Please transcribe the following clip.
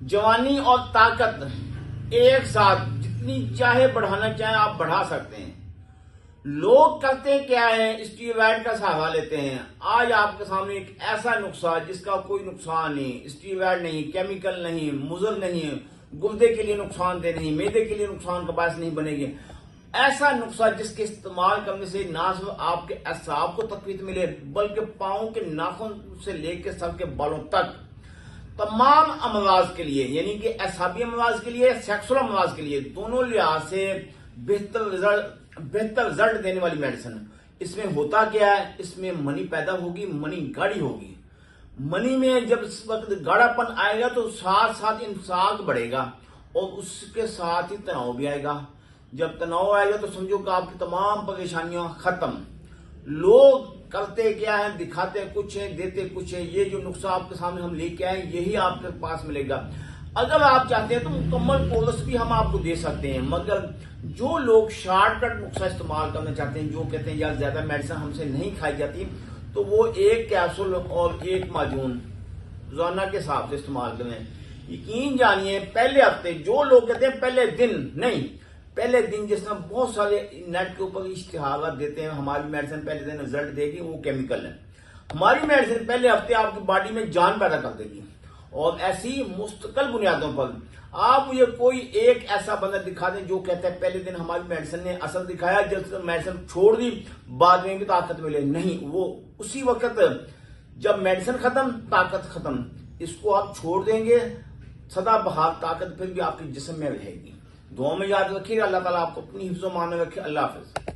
जवानी और ताकत एक साथ जितनी चाहे बढ़ाना चाहे आप बढ़ा सकते हैं। लोग करते क्या है, स्टीरॉयड का सहारा लेते हैं। आज आपके सामने एक ऐसा नुस्खा जिसका कोई नुकसान नहीं, स्टीरॉयड नहीं, केमिकल नहीं, मुजर नहीं, गुर्दे के लिए नुकसानदेह नहीं, मैदे के लिए नुकसान का बायस नहीं बनेगी। ऐसा नुस्खा जिसके इस्तेमाल करने से ना सिर्फ आपके असाब को तकवीत मिले बल्कि पांव के नाखून से लेकर सर के बालों तक तमाम अमराज के लिए, यानी कि असाबी अमराज के लिए, सेक्सुअल अमराज के लिए, दोनों लिहाज से बेहतर रिजल्ट देने वाली मेडिसिन। इसमें होता क्या है, इसमें मनी पैदा होगी, मनी गाढ़ी होगी। मनी में जब इस वक्त गाढ़ापन आएगा तो साथ साथ इंसाक बढ़ेगा और उसके साथ ही तनाव भी आएगा। जब तनाव आएगा तो समझो कि आपकी तमाम परेशानियां खत्म। लोग करते क्या है, दिखाते कुछ है, देते कुछ है। ये जो नुस्खा आपके सामने हम लेके आए यही आपके पास मिलेगा। अगर आप चाहते हैं तो मुकम्मल कोर्स भी हम आपको दे सकते हैं, मगर जो लोग शॉर्टकट नुस्खा इस्तेमाल करना चाहते हैं, जो कहते हैं यार ज्यादा मेडिसिन हमसे नहीं खाई जाती, तो वो एक कैप्सूल और एक माजून रोजाना के हिसाब से इस्तेमाल करें। यकीन जानिए पहले हफ्ते, जो लोग कहते हैं पहले दिन नहीं, पहले दिन जिस तरह बहुत सारे नेट के ऊपर इश्तिहार देते हैं हमारी मेडिसिन पहले दिन रिजल्ट देगी, वो केमिकल है। हमारी मेडिसिन पहले हफ्ते आपकी बॉडी में जान पैदा कर देगी। और ऐसी मुस्तकिल बुनियादों पर आप मुझे कोई एक ऐसा बंदा दिखा दें जो कहता है पहले दिन हमारी मेडिसिन ने असर दिखाया, जब मेडिसिन छोड़ दी बाद में भी ताकत मिले, नहीं, वो उसी वक्त जब मेडिसिन खत्म ताकत खत्म। इसको आप छोड़ देंगे, सदा बहार ताकत फिर भी आपके जिस्म में रहेगी। दुआ में याद रखिए, अल्लाह ताला आपको अपनी हिफ्ज़ो मान रखे। अल्लाह हाफ़िज़।